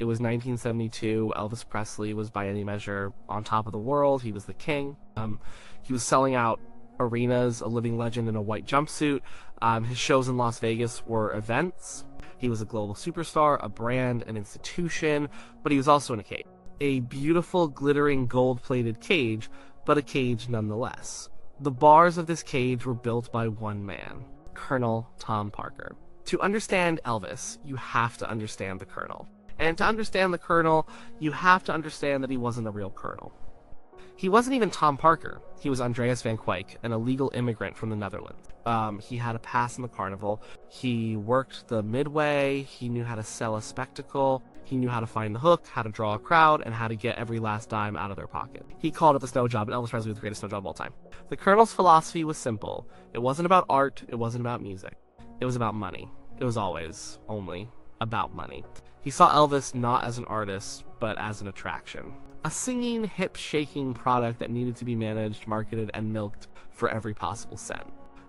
It was 1972. Elvis Presley was by any measure on top of the world. He was the king. He was selling out arenas, a living legend in a white jumpsuit. His shows in Las Vegas were events. He was a global superstar, a brand, an institution, but he was also in a cage. A beautiful, glittering, gold-plated cage, but a cage nonetheless. The bars of this cage were built by one man, Colonel Tom Parker. To understand Elvis, you have to understand the Colonel. And to understand the Colonel, you have to understand that he wasn't a real Colonel. He wasn't even Tom Parker. He was Andreas van Kwijk, an illegal immigrant from the Netherlands. He had a pass in the carnival. He worked the midway. He knew how to sell a spectacle. He knew how to find the hook, how to draw a crowd, and how to get every last dime out of their pocket. He called it the snow job, and Elvis Presley was the greatest snow job of all time. The Colonel's philosophy was simple. It wasn't about art. It wasn't about music. It was about money. It was always only about money. He saw Elvis not as an artist, but as an attraction. A singing, hip-shaking product that needed to be managed, marketed, and milked for every possible cent.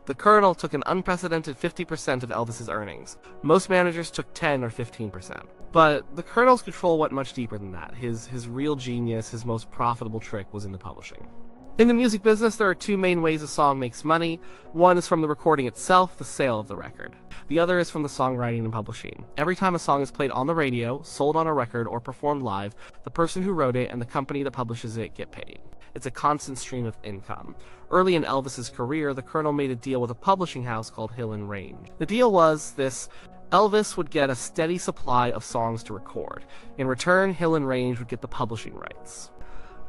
The Colonel took an unprecedented 50% of Elvis's earnings. Most managers took 10 or 15%. But the Colonel's control went much deeper than that. His real genius, his most profitable trick was in the publishing. In the music business, there are two main ways a song makes money. One is from the recording itself, the sale of the record. The other is from the songwriting and publishing. Every time a song is played on the radio, sold on a record, or performed live, the person who wrote it and the company that publishes it get paid. It's a constant stream of income. Early in Elvis's career, the Colonel made a deal with a publishing house called Hill and Range. The deal was this: Elvis would get a steady supply of songs to record. In return, Hill and Range would get the publishing rights.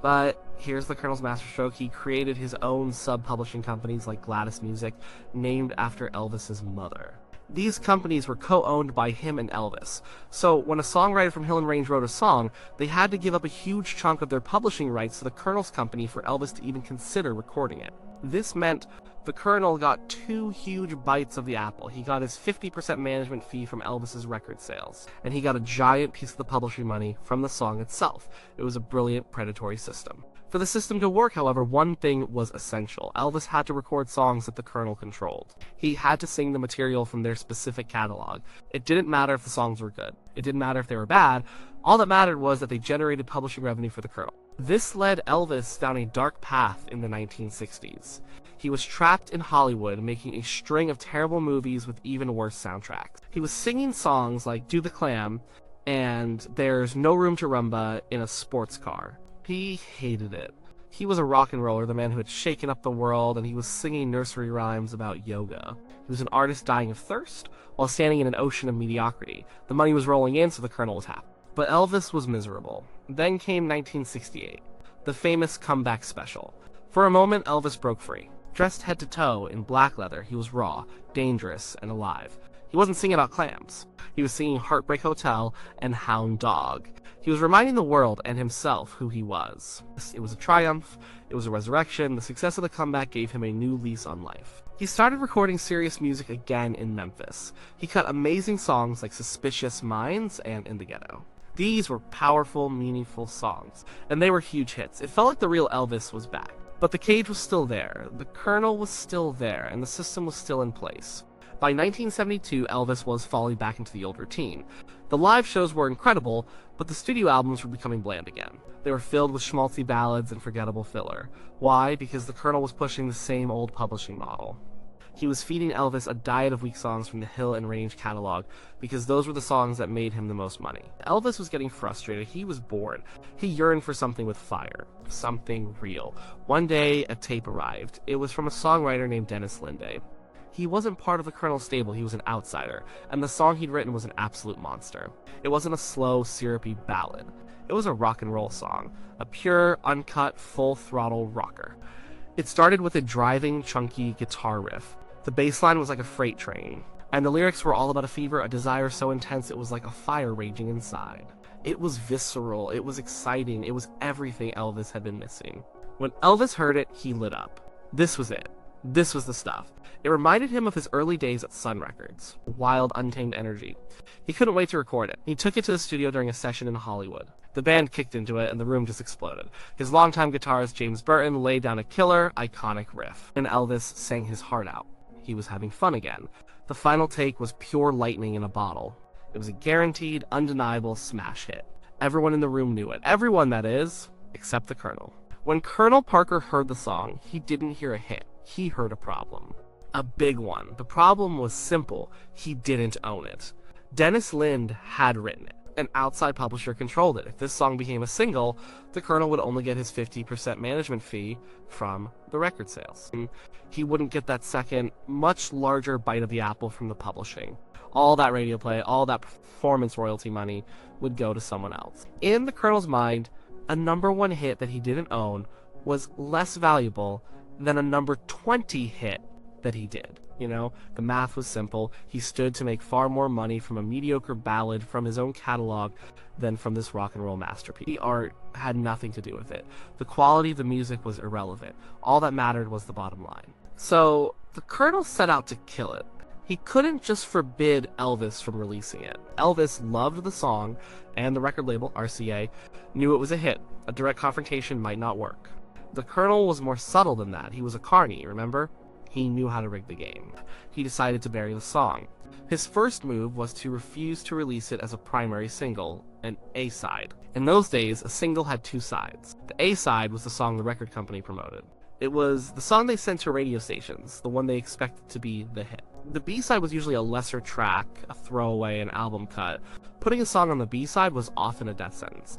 But here's the Colonel's masterstroke. He created his own sub-publishing companies like Gladys Music, named after Elvis's mother. These companies were co-owned by him and Elvis. So when a songwriter from Hill and Range wrote a song, they had to give up a huge chunk of their publishing rights to the Colonel's company for Elvis to even consider recording it. This meant the Colonel got two huge bites of the apple. He got his 50% management fee from Elvis's record sales, and he got a giant piece of the publishing money from the song itself. It was a brilliant predatory system. For the system to work, however, one thing was essential. Elvis had to record songs that the Colonel controlled. He had to sing the material from their specific catalog. It didn't matter if the songs were good. It didn't matter if they were bad. All that mattered was that they generated publishing revenue for the Colonel. This led Elvis down a dark path in the 1960s. He was trapped in Hollywood, making a string of terrible movies with even worse soundtracks. He was singing songs like Do the Clam and There's No Room to Rumba in a sports car. He hated it. He was a rock and roller, the man who had shaken up the world, and he was singing nursery rhymes about yoga. He was an artist dying of thirst while standing in an ocean of mediocrity. The money was rolling in, so the Colonel was happy. But Elvis was miserable. Then came 1968, the famous comeback special. For a moment, Elvis broke free. Dressed head to toe in black leather, he was raw, dangerous, and alive. He wasn't singing about clams. He was singing Heartbreak Hotel and Hound Dog. He was reminding the world and himself who he was. It was a triumph. It was a resurrection. The success of the comeback gave him a new lease on life. He started recording serious music again in Memphis. He cut amazing songs like Suspicious Minds and In the Ghetto. These were powerful, meaningful songs, and they were huge hits. It felt like the real Elvis was back. But the cage was still there, the Colonel was still there, and the system was still in place. By 1972, Elvis was falling back into the old routine. The live shows were incredible, but the studio albums were becoming bland again. They were filled with schmaltzy ballads and forgettable filler. Why? Because the Colonel was pushing the same old publishing model. He was feeding Elvis a diet of weak songs from the Hill and Range catalog, because those were the songs that made him the most money. Elvis was getting frustrated. He was bored. He yearned for something with fire. Something real. One day, a tape arrived. It was from a songwriter named Dennis Linde. He wasn't part of the Colonel's stable, he was an outsider, and the song he'd written was an absolute monster. It wasn't a slow, syrupy ballad. It was a rock and roll song, a pure, uncut, full-throttle rocker. It started with a driving, chunky guitar riff. The bass line was like a freight train, and the lyrics were all about a fever, a desire so intense it was like a fire raging inside. It was visceral, it was exciting, it was everything Elvis had been missing. When Elvis heard it, he lit up. This was it. This was the stuff. It reminded him of his early days at Sun Records. Wild, untamed energy. He couldn't wait to record it. He took it to the studio during a session in Hollywood. The band kicked into it, and the room just exploded. His longtime guitarist, James Burton, laid down a killer, iconic riff, and Elvis sang his heart out. He was having fun again. The final take was pure lightning in a bottle. It was a guaranteed, undeniable smash hit. Everyone in the room knew it. Everyone, that is, except the Colonel. When Colonel Parker heard the song, he didn't hear a hit. He heard a problem. A big one. The problem was simple. He didn't own it. Dennis Lind had written it. An outside publisher controlled it. If this song became a single, the Colonel would only get his 50% management fee from the record sales. And he wouldn't get that second, much larger bite of the apple from the publishing. All that radio play, all that performance royalty money would go to someone else. In the Colonel's mind, a number 1 hit that he didn't own was less valuable than a number 20 hit that he did. You know, the math was simple. He stood to make far more money from a mediocre ballad from his own catalog than from this rock and roll masterpiece. The art had nothing to do with it. The quality of the music was irrelevant. All that mattered was the bottom line. So the Colonel set out to kill it. He couldn't just forbid Elvis from releasing it. Elvis loved the song, and the record label, RCA, knew it was a hit. A direct confrontation might not work. The Colonel was more subtle than that. He was a carny, remember? He knew how to rig the game. He decided to bury the song. His first move was to refuse to release it as a primary single, an A-side. In those days, a single had 2 sides. The A-side was the song the record company promoted. It was the song they sent to radio stations, the one they expected to be the hit. The B-side was usually a lesser track, a throwaway, an album cut. Putting a song on the B-side was often a death sentence.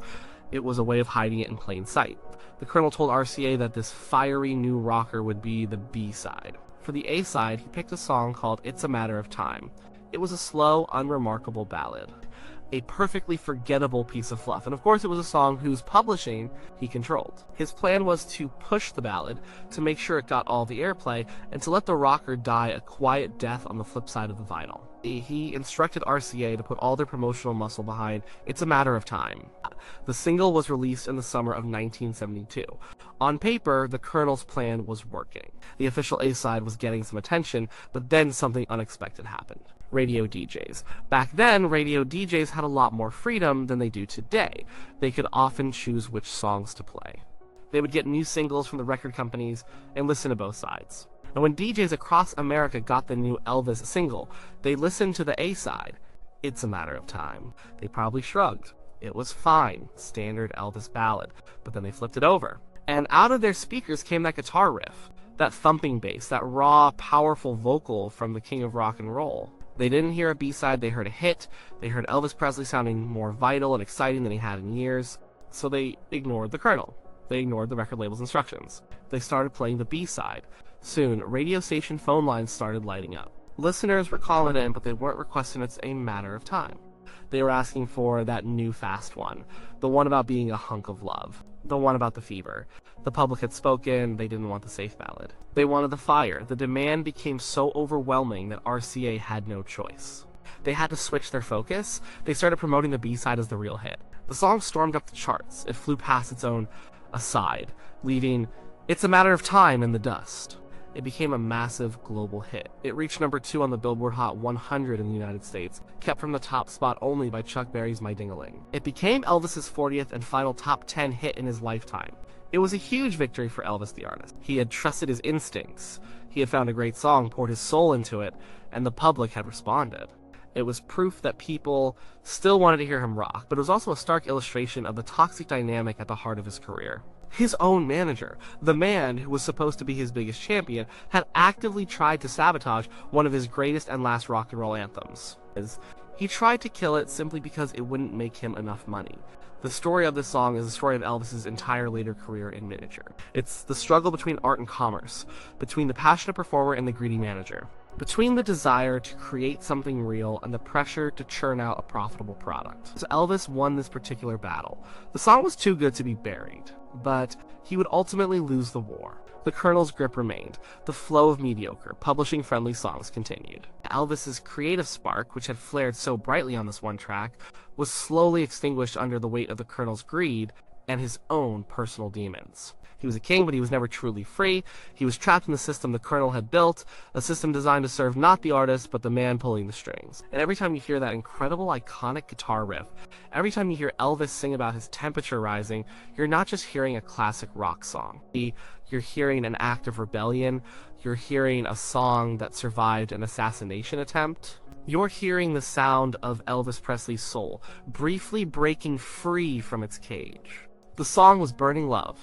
It was a way of hiding it in plain sight. The Colonel told RCA that this fiery new rocker would be the B-side. For the A-side, he picked a song called It's a Matter of Time. It was a slow, unremarkable ballad. A perfectly forgettable piece of fluff. And of course it was a song whose publishing he controlled. His plan was to push the ballad, to make sure it got all the airplay, and to let the rocker die a quiet death on the flip side of the vinyl. He instructed RCA to put all their promotional muscle behind It's a Matter of Time. The single was released in the summer of 1972. On paper, the Colonel's plan was working. The official A-side was getting some attention, but then something unexpected happened. Radio DJs. Back then, radio DJs had a lot more freedom than they do today. They could often choose which songs to play. They would get new singles from the record companies and listen to both sides. And when DJs across America got the new Elvis single, they listened to the A-side, It's a Matter of Time. They probably shrugged. It was fine, standard Elvis ballad, but then they flipped it over. And out of their speakers came that guitar riff, that thumping bass, that raw, powerful vocal from the king of rock and roll. They didn't hear a B-side, they heard a hit. They heard Elvis Presley sounding more vital and exciting than he had in years. So they ignored the Colonel. They ignored the record label's instructions. They started playing the B-side. Soon, radio station phone lines started lighting up. Listeners were calling in, but they weren't requesting It's a Matter of Time. They were asking for that new fast one, the one about being a hunk of love, the one about the fever. The public had spoken, they didn't want the safe ballad. They wanted the fire. The demand became so overwhelming that RCA had no choice. They had to switch their focus. They started promoting the B-side as the real hit. The song stormed up the charts. It flew past its own aside, leaving It's a Matter of Time in the dust. It became a massive global hit. It reached number 2 on the Billboard Hot 100 in the United States, kept from the top spot only by Chuck Berry's My Ding-a-Ling. It became Elvis's 40th and final top 10 hit in his lifetime. It was a huge victory for Elvis the artist. He had trusted his instincts. He had found a great song, poured his soul into it, and the public had responded. It was proof that people still wanted to hear him rock, but it was also a stark illustration of the toxic dynamic at the heart of his career. His own manager, the man who was supposed to be his biggest champion, had actively tried to sabotage one of his greatest and last rock and roll anthems. He tried to kill it simply because it wouldn't make him enough money. The story of this song is the story of Elvis's entire later career in miniature. It's the struggle between art and commerce, between the passionate performer and the greedy manager, between the desire to create something real and the pressure to churn out a profitable product. So Elvis won this particular battle. The song was too good to be buried, but he would ultimately lose the war. The Colonel's grip remained. The flow of mediocre, publishing-friendly songs continued. Elvis's creative spark, which had flared so brightly on this one track, was slowly extinguished under the weight of the Colonel's greed and his own personal demons. He was a king, but he was never truly free. He was trapped in the system the Colonel had built, a system designed to serve not the artist, but the man pulling the strings. And every time you hear that incredible, iconic guitar riff, every time you hear Elvis sing about his temperature rising, you're not just hearing a classic rock song. You're hearing an act of rebellion. You're hearing a song that survived an assassination attempt. You're hearing the sound of Elvis Presley's soul, briefly breaking free from its cage. The song was Burning Love,